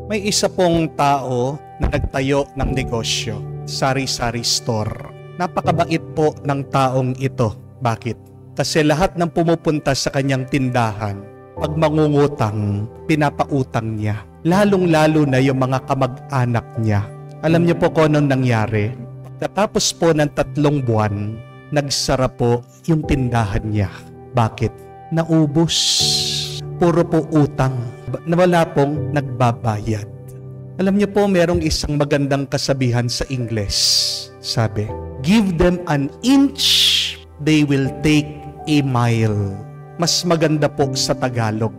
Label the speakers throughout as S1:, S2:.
S1: May isa pong tao na nagtayo ng negosyo, sari-sari store. Napakabait po ng taong ito. Bakit? Kasi lahat ng pumupunta sa kanyang tindahan, pag mangungutang, pinapautang niya. Lalong-lalo na yung mga kamag-anak niya. Alam niyo po kung anong nangyari? Pagkatapos po ng 3 buwan, nagsara po yung tindahan niya. Bakit? Naubos. Puro po utang. Wala pong nagbabayad. Alam niyo po, merong isang magandang kasabihan sa Ingles. Sabi, give them an inch, they will take a mile. Mas maganda po sa Tagalog.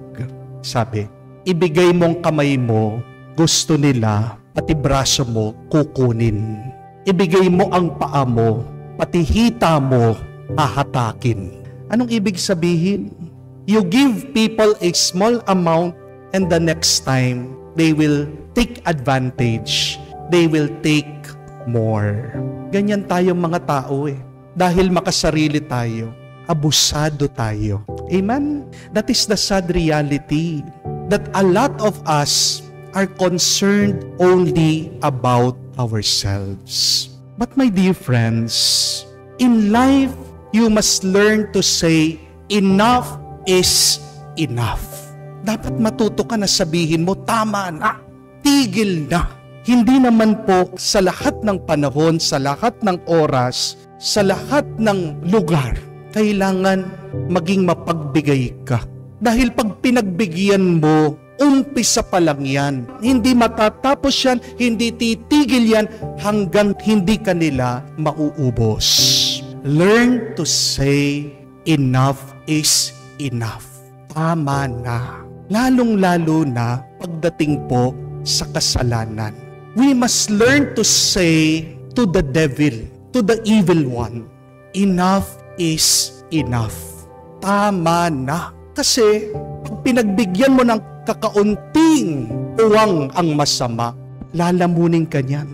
S1: Sabi, ibigay mong kamay mo, gusto nila, pati braso mo, kukunin. Ibigay mo ang paa mo, pati hita mo, hahatakin. Anong ibig sabihin? You give people a small amount and the next time, they will take advantage. They will take more. Ganyan tayong mga tao eh. Dahil makasarili tayo, abusado tayo. Amen? That is the sad reality. That a lot of us are concerned only about ourselves. But my dear friends, in life, you must learn to say, enough is enough. Dapat matuto ka na sabihin mo, tama na, tigil na. Hindi naman po sa lahat ng panahon, sa lahat ng oras, sa lahat ng lugar, kailangan maging mapagbigay ka. Dahil pag pinagbigyan mo, umpisa pa lang yan. Hindi matatapos yan, hindi titigil yan hanggang hindi ka nila mauubos. Learn to say, enough is enough. Tama na. Lalong-lalo na pagdating po sa kasalanan. We must learn to say to the devil, to the evil one, enough is enough. Tama na. Kasi pag pinagbigyan mo ng kakaunting uwang ang masama, lalamunin ka niyan.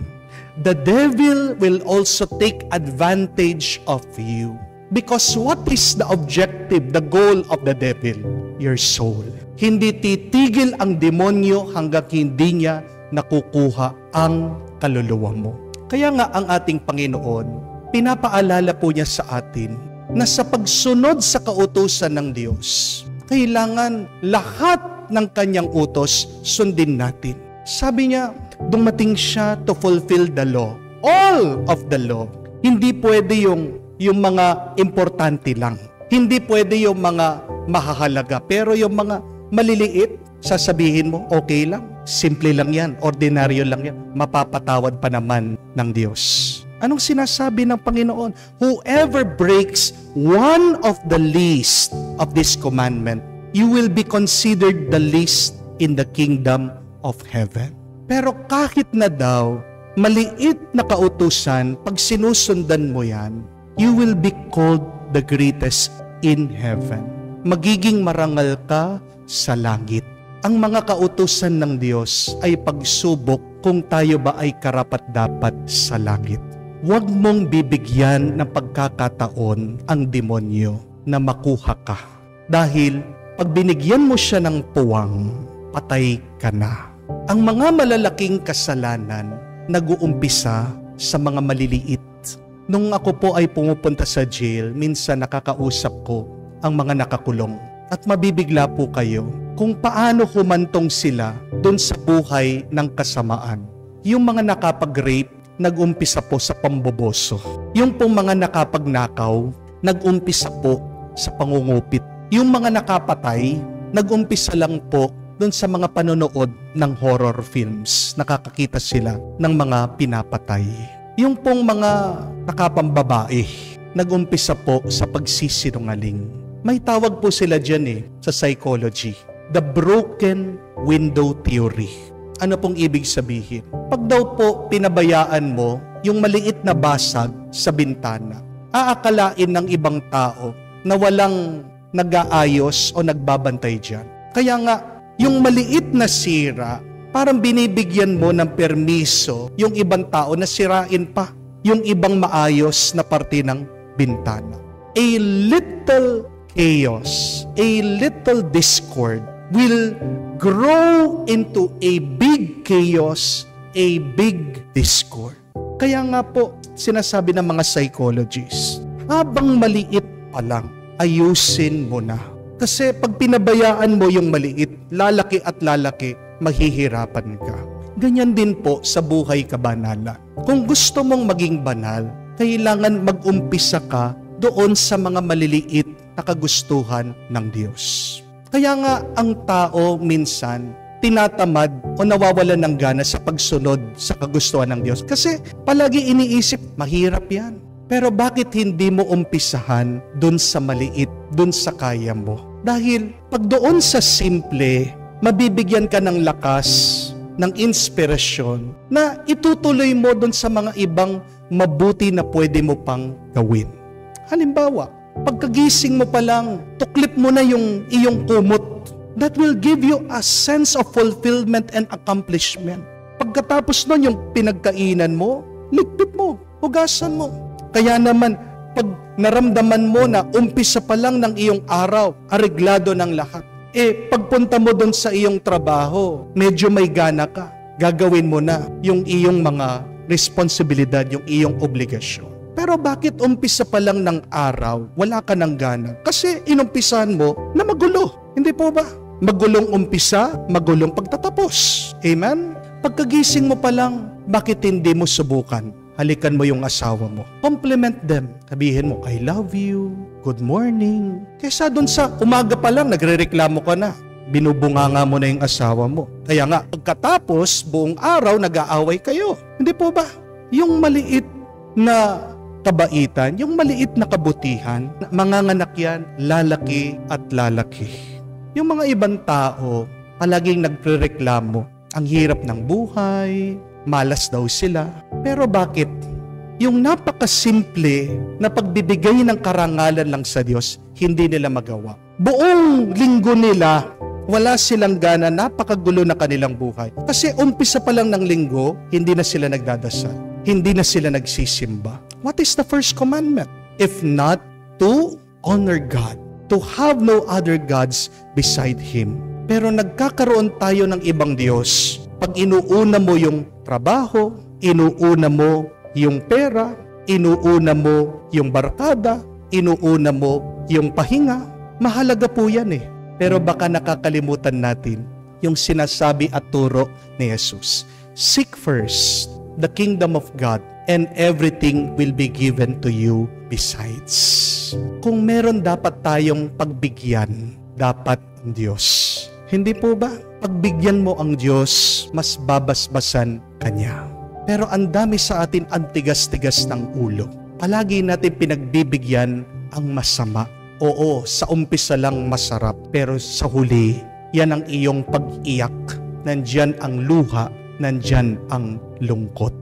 S1: The devil will also take advantage of you. Because what is the objective, the goal of the devil? Your soul. Hindi titigil ang demonyo hanggang hindi niya nakukuha ang kaluluwa mo. Kaya nga ang ating Panginoon, pinapaalala po niya sa atin na sa pagsunod sa kautusan ng Diyos, kailangan lahat ng kanyang utos sundin natin. Sabi niya, dumating siya to fulfill the law. All of the law. Hindi pwede yung mga importante lang. Hindi pwede yung mga mahahalaga. Pero yung mga maliliit, sasabihin mo, okay lang. Simple lang yan. Ordinaryo lang yan. Mapapatawad pa naman ng Diyos. Anong sinasabi ng Panginoon? Whoever breaks one of the least of this commandment, you will be considered the least in the kingdom of heaven. Pero kahit na daw, maliit na kautusan, pag sinusundan mo yan, you will be called the greatest in heaven. Magiging marangal ka sa langit. Ang mga kautusan ng Diyos ay pagsubok kung tayo ba ay karapat-dapat sa langit. Huwag mong bibigyan ng pagkakataon ang demonyo na makuha ka. Dahil pag binigyan mo siya ng puwang, patay ka na. Ang mga malalaking kasalanan nag-uumpisa sa mga maliliit. Nung ako po ay pumupunta sa jail, minsan nakakausap ko ang mga nakakulong. At mabibigla po kayo kung paano humantong sila doon sa buhay ng kasamaan. Yung mga nakapag-rape, nag-umpisa po sa pamboboso. Yung pong mga nakapagnakaw, nag-umpisa po sa pangungupit. Yung mga nakapatay, nag-umpisa lang po doon sa mga panonood ng horror films. Nakakakita sila ng mga pinapatay. Yung pong mga nakapambabae, nag-umpisa po sa pagsisinungaling. May tawag po sila dyan sa psychology. The broken window theory. Ano pong ibig sabihin? Pag daw po pinabayaan mo yung maliit na basag sa bintana, aakalain ng ibang tao na walang nag-aayos o nagbabantay dyan. Kaya nga, yung maliit na sira, parang binibigyan mo ng permiso yung ibang tao na sirain pa yung ibang maayos na parte ng bintana. A little chaos, a little discord will grow into a big chaos, a big discord. Kaya nga po, sinasabi ng mga psychologists, habang maliit pa lang, ayusin mo na. Kasi pag pinabayaan mo yung maliit, lalaki at lalaki, mahihirapan ka. Ganyan din po sa buhay kabanalan. Kung gusto mong maging banal, kailangan mag-umpisa ka doon sa mga maliliit na kagustuhan ng Diyos. Kaya nga ang tao minsan tinatamad o nawawalan ng gana sa pagsunod sa kagustuhan ng Diyos. Kasi palagi iniisip, mahirap yan. Pero bakit hindi mo umpisahan dun sa maliit, dun sa kaya mo? Dahil pag doon sa simple, mabibigyan ka ng lakas, ng inspirasyon na itutuloy mo dun sa mga ibang mabuti na pwede mo pang gawin. Halimbawa, pagkagising mo pa lang, tuklip mo na yung iyong kumot. That will give you a sense of fulfillment and accomplishment. Pagkatapos nun, yung pinagkainan mo, ligpit mo, hugasan mo. Kaya naman, pag naramdaman mo na umpisa pa lang ng iyong araw, areglado ng lahat. Pagpunta mo dun sa iyong trabaho, medyo may gana ka. Gagawin mo na yung iyong mga responsibilidad, yung iyong obligasyon. Pero bakit umpisa pa lang ng araw, wala ka ng gana? Kasi inumpisahan mo na magulo. Hindi po ba? Magulong umpisa, magulong pagtatapos. Amen? Pagkagising mo pa lang, bakit hindi mo subukan? Halikan mo yung asawa mo. Compliment them. Sabihin mo, I love you. Good morning. Kesa dun sa umaga pa lang, nagrereklamo ka na. Binubunganga mo na yung asawa mo. Kaya nga, pagkatapos, buong araw, nag-aaway kayo. Hindi po ba? Yung maliit na kabaitan, yung maliit na kabutihan, manganganak yan, lalaki at lalaki. Yung mga ibang tao, palaging nagrereklamo, ang hirap ng buhay, malas daw sila. Pero bakit? Yung napakasimple na pagbibigay ng karangalan lang sa Diyos, hindi nila magawa. Buong linggo nila, wala silang gana, napakagulo na kanilang buhay. Kasi umpisa pa lang ng linggo, hindi na sila nagdadasal. Hindi na sila nagsisimba. What is the first commandment? If not to honor God, to have no other gods beside Him. Pero nagkakaroon tayo ng ibang Diyos. Pag inuuna mo yung trabaho, inuuna mo yung pera, inuuna mo yung barkada, inuuna mo yung pahinga, mahalaga po yan eh. Pero baka nakakalimutan natin yung sinasabi at turo ni Jesus. Seek first the kingdom of God, and everything will be given to you besides. Kung meron dapat tayong pagbigyan, dapat ang Diyos. Hindi po ba? Pagbigyan mo ang Diyos, mas babasbasan Kanya. Pero ang dami sa atin ang tigas-tigas ng ulo. Palagi natin pinagbibigyan ang masama. Oo, sa umpisa lang masarap, pero sa huli, yan ang iyong pag-iyak. Nandyan ang luha, nandyan ang lungkot.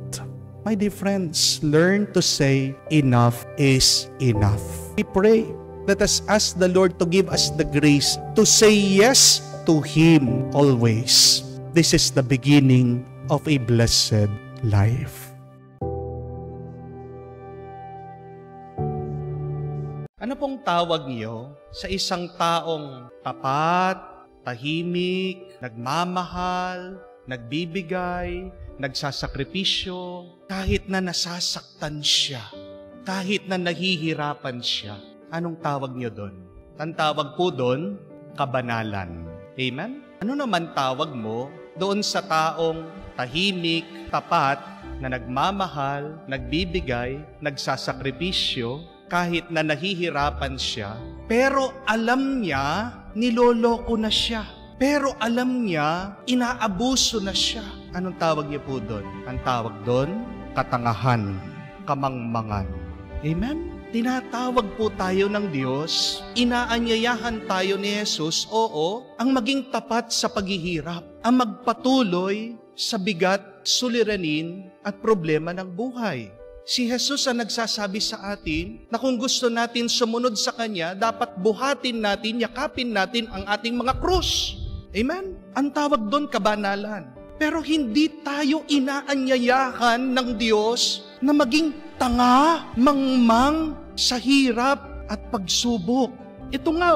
S1: My dear friends, learn to say enough is enough. We pray. Let us ask the Lord to give us the grace to say yes to Him always. This is the beginning of a blessed life. Ano pong tawag niyo sa isang taong tapat, tahimik, nagmamahal, nagbibigay, nagsasakripisyo, kahit na nasasaktan siya, kahit na nahihirapan siya? Anong tawag niyo doon? Ang tawag po doon, kabanalan. Amen? Ano naman tawag mo doon sa taong tahimik, tapat, na nagmamahal, nagbibigay, nagsasakripisyo, kahit na nahihirapan siya, pero alam niya, niloloko na siya. Pero alam niya, inaabuso na siya. Anong tawag niya po doon? Ang tawag doon, katangahan, kamangmangan. Amen? Tinatawag po tayo ng Diyos, inaanyayahan tayo ni Jesus, oo, ang maging tapat sa paghihirap, ang magpatuloy sa bigat, suliranin at problema ng buhay. Si Jesus ang nagsasabi sa atin na kung gusto natin sumunod sa Kanya, dapat buhatin natin, yakapin natin ang ating mga krus. Amen? Ang tawag doon, kabanalan. Pero hindi tayo inaanyayahan ng Diyos na maging tanga, mangmang sa hirap at pagsubok. Ito nga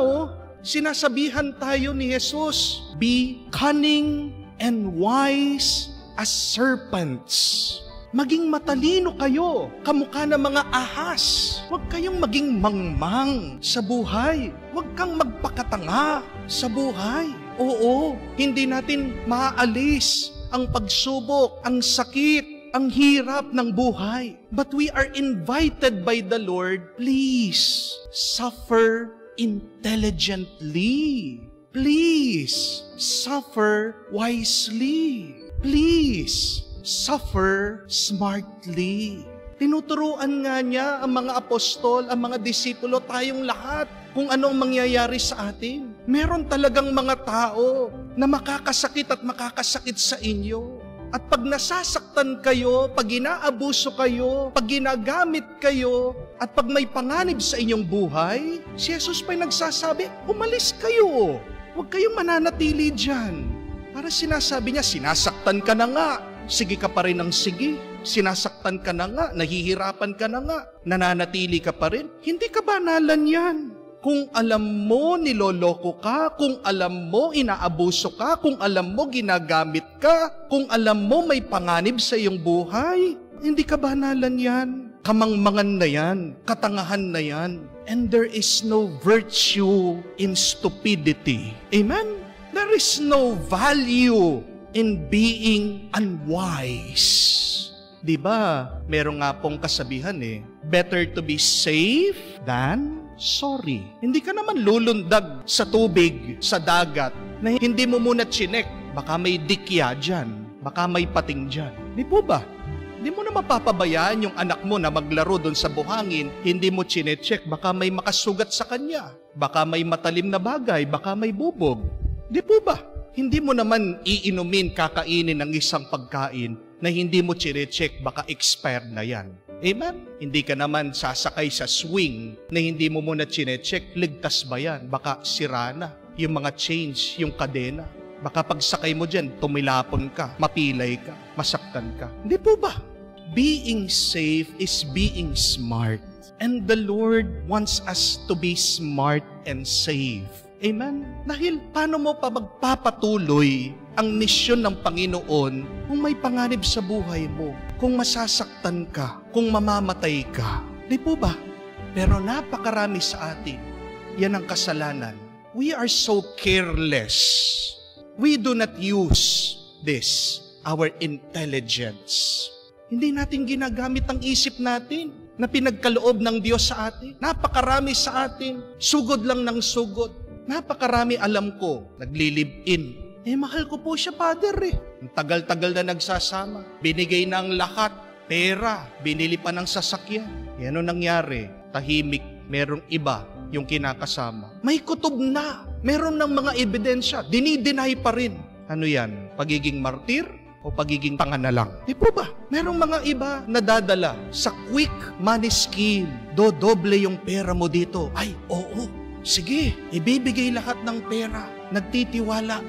S1: Sinasabihan tayo ni Jesus, be cunning and wise as serpents. Maging matalino kayo, kamukha ng mga ahas. Huwag kayong maging mangmang sa buhay. Huwag kang magpakatanga sa buhay. Oo, hindi natin maaalis ang pagsubok, ang sakit, ang hirap ng buhay. But we are invited by the Lord, please, suffer intelligently. Please, suffer wisely. Please, suffer smartly. Tinuturuan nga niya ang mga apostol, ang mga disipulo, tayong lahat, kung anong mangyayari sa atin. Meron talagang mga tao na makakasakit at makakasakit sa inyo. At pag nasasaktan kayo, pag inaabuso kayo, pag ginagamit kayo, at pag may panganib sa inyong buhay, si Jesus pa'y nagsasabi, umalis kayo. Huwag kayong mananatili dyan. Para sinasabi niya, sinasaktan ka na nga. Sige ka pa rin ng sige. Sinasaktan ka na nga, nahihirapan ka na nga, nananatili ka pa rin. Hindi ka banalan yan. Kung alam mo niloloko ka, kung alam mo inaabuso ka, kung alam mo ginagamit ka, kung alam mo may panganib sa iyong buhay, hindi ka banalan yan. Kamangmangan na yan, katangahan na yan. And there is no virtue in stupidity. Amen? There is no value in being unwise. Diba? Meron nga pong kasabihan better to be safe than sorry. Hindi ka naman lulundag sa tubig, sa dagat, na hindi mo muna chinek. Baka may dikya dyan, baka may pating dyan. Di po ba? Hindi mo na mapapabayaan yung anak mo na maglaro doon sa buhangin, hindi mo chinecheck, baka may makasugat sa kanya. Baka may matalim na bagay, baka may bubog. Di po ba? Hindi mo naman iinumin, kakainin ng isang pagkain na hindi mo chinecheck, baka expired na yan. Amen? Hindi ka naman sasakay sa swing na hindi mo muna chinecheck, ligtas ba yan? Baka sira na yung mga chains, yung kadena. Baka pagsakay mo dyan, tumilapon ka, mapilay ka, masaktan ka. Hindi po ba? Being safe is being smart. And the Lord wants us to be smart and safe. Amen? Dahil paano mo pa magpapatuloy ang misyon ng Panginoon kung may panganib sa buhay mo, kung masasaktan ka, kung mamamatay ka? Di po ba? Pero napakarami sa atin, yan ang kasalanan. We are so careless. We do not use this, our intelligence. Hindi natin ginagamit ang isip natin na pinagkaloob ng Diyos sa atin. Napakarami sa atin, sugod lang ng sugod. Napakarami alam ko, nagli-live-in. Mahal ko po siya, Father Ang tagal-tagal na nagsasama. Binigay na ang lahat, pera, binili pa ng sasakyan. Yan ang nangyari, tahimik, merong iba yung kinakasama. May kutob na, meron ng mga ebidensya, dinideny pa rin. Ano yan? Pagiging martir o pagiging tanga na lang? Di po ba? Merong mga iba na dadala sa quick money scheme. Dodoble yung pera mo dito. Ay, oo. Sige, ibibigay lahat ng pera. Nagtitiwala.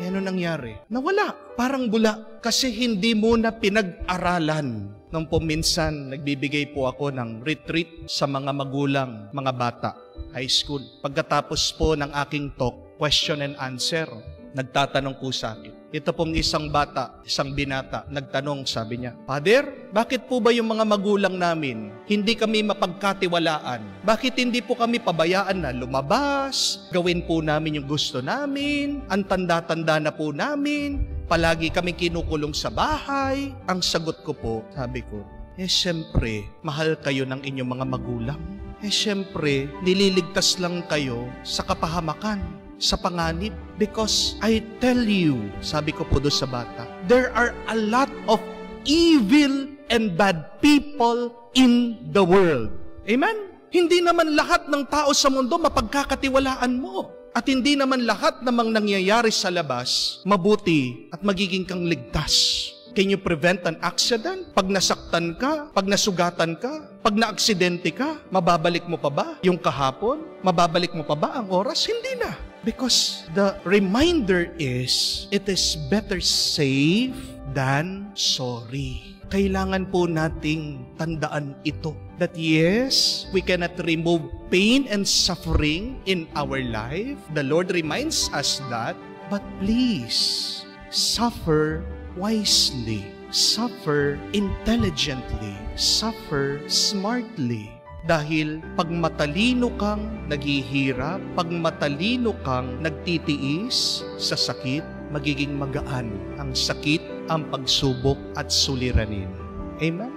S1: Ano nangyari? Nawala. Parang bula. Kasi hindi mo na pinag-aralan. Nung minsan, nagbibigay po ako ng retreat sa mga magulang, mga bata, high school. Pagkatapos po ng aking talk, question and answer, nagtatanong po sa akin. Ito pong isang bata, isang binata, nagtanong, sabi niya, Father, bakit po ba yung mga magulang namin, hindi kami mapagkatiwalaan? Bakit hindi po kami pabayaan na lumabas, gawin po namin yung gusto namin, ang tanda-tanda na po namin, palagi kami kinukulong sa bahay? Ang sagot ko po, sabi ko, siyempre, mahal kayo ng inyong mga magulang. Siyempre, nililigtas lang kayo sa kapahamakan, sa panganib. Because I tell you, sabi ko po doon sa bata, there are a lot of evil and bad people in the world. Amen? Hindi naman lahat ng tao sa mundo mapagkakatiwalaan mo. At hindi naman lahat namang nangyayari sa labas mabuti at magiging kang ligtas. Can you prevent an accident? Pag nasaktan ka, pag nasugatan ka, pag naaksidente ka, mababalik mo pa ba yung kahapon? Mababalik mo pa ba ang oras? Hindi na. Because the reminder is, it is better safe than sorry. Kailangan po nating tandaan ito. That yes, we cannot remove pain and suffering in our life. The Lord reminds us that. But please, suffer wisely. Suffer intelligently. Suffer smartly. Dahil pag matalino kang naghihirap, pag matalino kang nagtitiis sa sakit, magiging magaan ang sakit, ang pagsubok at suliranin. Amen?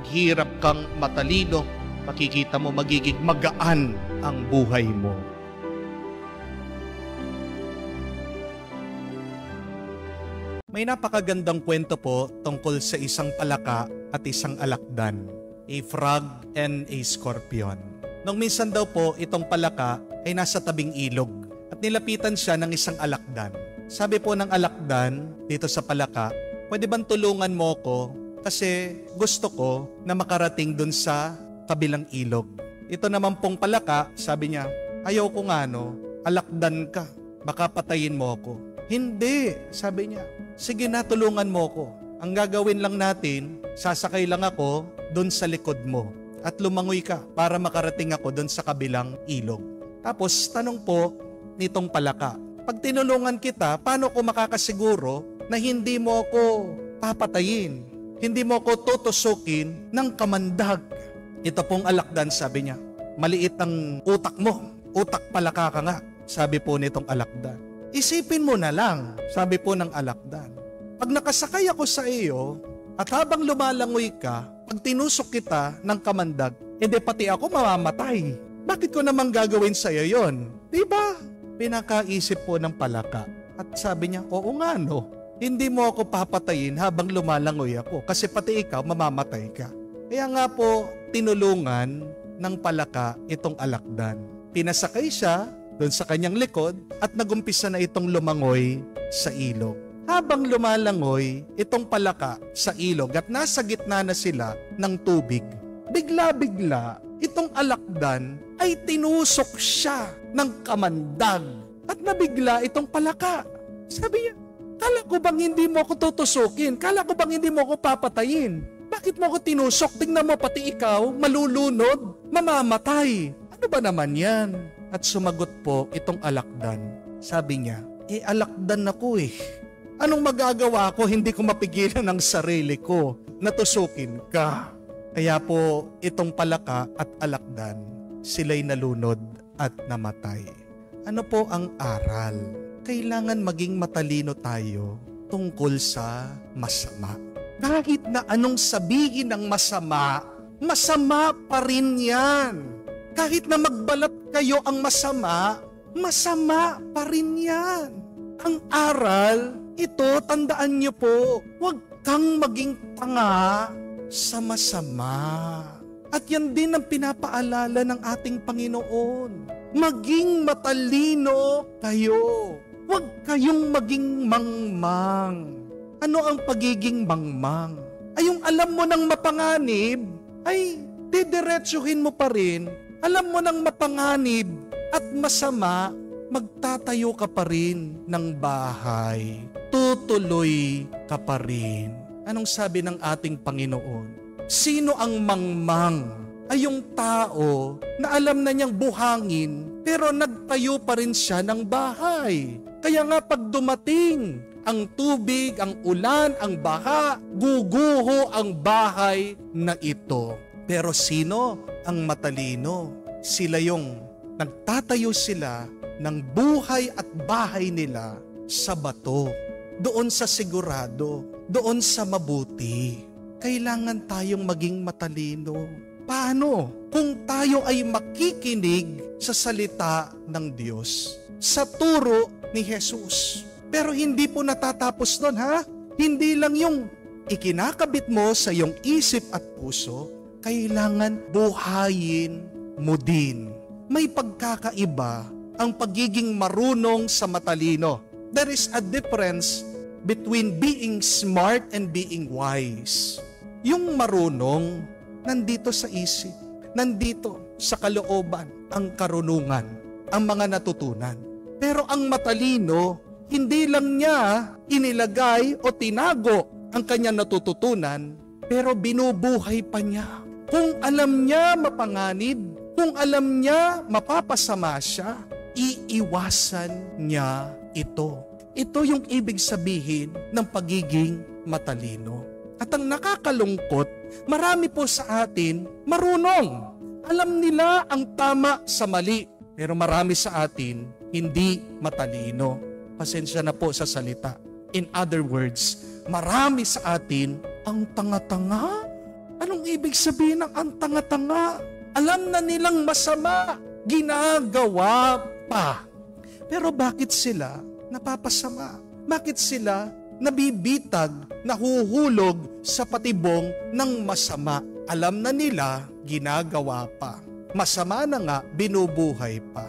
S1: Maghirap kang matalino, makikita mo magiging magaan ang buhay mo. May napakagandang kwento po tungkol sa isang palaka at isang alakdan, a frog and a scorpion. Nung minsan daw po, itong palaka ay nasa tabing ilog at nilapitan siya ng isang alakdan. Sabi po ng alakdan dito sa palaka, pwede bang tulungan mo ko kasi gusto ko na makarating dun sa kabilang ilog. Ito naman pong palaka, sabi niya, ayaw ko nga alakdan ka, baka patayin mo ako. Hindi, sabi niya. Sige na, tulungan mo ko. Ang gagawin lang natin, sasakay lang ako doon sa likod mo at lumangoy ka para makarating ako doon sa kabilang ilog. Tapos, tanong po nitong palaka, pag tinulungan kita, paano ko makakasiguro na hindi mo ako papatayin? Hindi mo ako tutusukin ng kamandag? Ito pong alakdan, sabi niya, maliit ang utak mo. Utak palaka ka nga, sabi po nitong alakdan. Isipin mo na lang, sabi po ng alakdan. Pag nakasakay ako sa iyo at habang lumalangoy ka, pag tinusok kita ng kamandag, edi pati ako mamamatay. Bakit ko naman gagawin sa iyo yon? Diba? Pinakaisip po ng palaka. At sabi niya, oo nga hindi mo ako papatayin habang lumalangoy ako kasi pati ikaw mamamatay ka. Kaya nga po, tinulungan ng palaka itong alakdan. Pinasakay siya doon sa kanyang likod at nagumpisa na itong lumangoy sa ilog. Habang lumalangoy itong palaka sa ilog at nasa gitna na sila ng tubig, bigla-bigla itong alakdan ay tinusok siya ng kamandag at nabigla itong palaka. Sabi niya, kala ko bang hindi mo ako tutusukin? Kala ko bang hindi mo ako papatayin? Bakit mo ako tinusok? Tingnan mo pati ikaw, malulunod, mamamatay. Ano ba naman yan? At sumagot po itong alakdan. Sabi niya, alakdan ako Anong magagawa ko? Hindi ko mapigilan ang sarili ko. Natusukin ka. Kaya po itong palaka at alakdan, sila'y nalunod at namatay. Ano po ang aral? Kailangan maging matalino tayo tungkol sa masama. Kahit na anong sabihin ng masama, masama pa rin yan. Kahit na magbalat kayo ang masama, masama pa rin yan. Ang aral, ito, tandaan niyo po, huwag kang maging tanga sa masama. At yan din ang pinapaalala ng ating Panginoon. Maging matalino kayo. Huwag kayong maging mangmang. Ano ang pagiging mangmang? Ay yung alam mo ng mapanganib, ay didiretsuhin mo pa rin. Alam mo ng mapanganib at masama, magtatayo ka pa rin ng bahay. Tutuloy ka pa rin. Anong sabi ng ating Panginoon? Sino ang mangmang? Ay yung tao na alam na niyang buhangin pero nagtayo pa rin siya ng bahay. Kaya nga pag dumating ang tubig, ang ulan, ang baha, guguho ang bahay na ito. Pero sino ang matalino? Sila yung nagtatayo sila ng buhay at bahay nila sa bato. Doon sa sigurado, doon sa mabuti. Kailangan tayong maging matalino. Paano? Kung tayo ay makikinig sa salita ng Diyos, sa turo ni Jesus. Pero hindi po natatapos doon, ha? Hindi lang yung ikinakabit mo sa iyong isip at puso, kailangan buhayin mo din. May pagkakaiba ang pagiging marunong sa matalino. There is a difference between being smart and being wise. Yung marunong, nandito sa isip, nandito sa kalooban, ang karunungan, ang mga natutunan. Pero ang matalino, hindi lang niya inilagay o tinago ang kanyang natututunan, pero binubuhay pa niya. Kung alam niya mapanganib, kung alam niya mapapasama siya, iiwasan niya ito. Ito yung ibig sabihin ng pagiging matalino. At ang nakakalungkot, marami po sa atin marunong. Alam nila ang tama sa mali, pero marami sa atin hindi matalino. Pasensya na po sa salita. In other words, marami sa atin ang tanga-tanga. Anong ibig sabihin ng ang tanga-tanga? Alam na nilang masama, ginagawa pa. Pero bakit sila napapasama? Bakit sila nabibitag, nahuhulog sa patibong ng masama? Alam na nila, ginagawa pa. Masama na nga, binubuhay pa.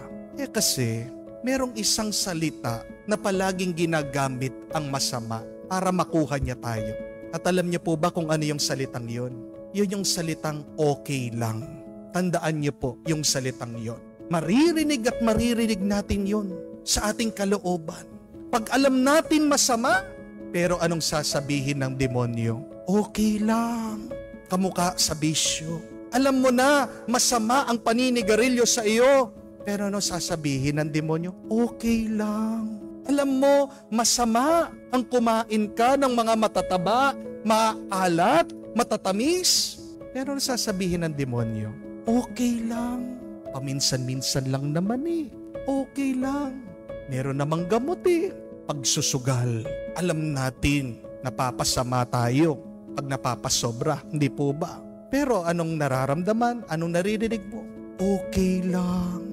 S1: Kasi merong isang salita na palaging ginagamit ang masama para makuha niya tayo. At alam niyo po ba kung ano yung salitang yon? Yun yung salitang okay lang. Tandaan niyo po yung salitang yon. Maririnig at maririnig natin yon sa ating kalooban. Pag alam natin masama, pero anong sasabihin ng demonyo? Okay lang. Kamukha sa bisyo. Alam mo na masama ang paninigarilyo sa iyo, pero ano sasabihin ng demonyo? Okay lang. Alam mo, masama ang kumain ka ng mga matataba, maalat, matatamis. Pero ano sasabihin ng demonyo? Okay lang. Paminsan-minsan lang naman eh. Okay lang. Meron namang gamot eh. Pagsusugal. Alam natin, napapasama tayo pag napapasobra. Hindi po ba? Pero anong nararamdaman? Anong naririnig mo? Okay lang.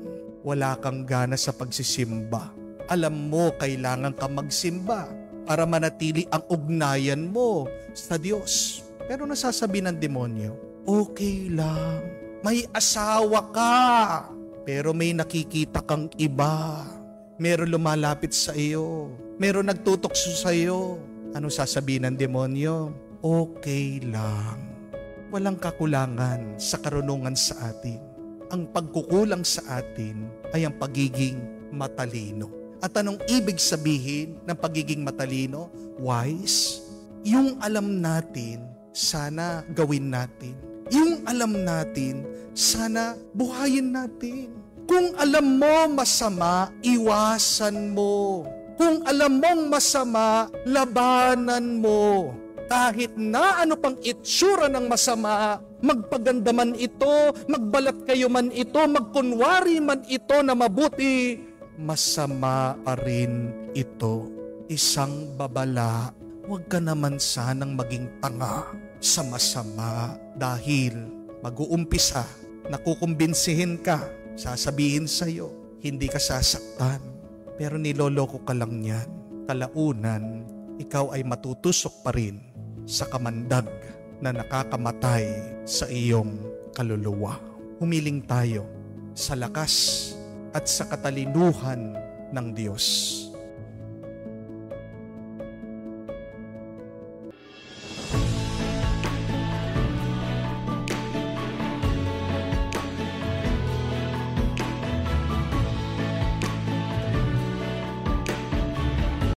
S1: Wala kang gana sa pagsisimba. Alam mo, kailangan ka magsimba para manatili ang ugnayan mo sa Diyos. Pero nasasabi ng demonyo, okay lang. May asawa ka, pero may nakikita kang iba. Meron lumalapit sa iyo. Meron nagtutukso sa iyo. Ano sasabihin ng demonyo? Okay lang. Walang kakulangan sa karunungan sa atin. Ang pagkukulang sa atin ay ang pagiging matalino. At anong ibig sabihin ng pagiging matalino? Wise. Yung alam natin, sana gawin natin. Yung alam natin, sana buhayin natin. Kung alam mo masama, iwasan mo. Kung alam mong masama, labanan mo. Kahit na ano pang itsura ng masama, magpaganda man ito, magbalat kayo man ito, magkunwari man ito na mabuti, masama pa rin ito. Isang babala, huwag ka naman sanang maging tanga sa masama dahil mag-uumpisa, nakukumbinsihin ka, sasabihin sa'yo, hindi ka sasaktan, pero niloloko ka lang yan. Kalaunan, ikaw ay matutusok pa rin sa kamandag na nakakamatay sa iyong kaluluwa. Humiling tayo sa lakas at sa katalinuhan ng Diyos.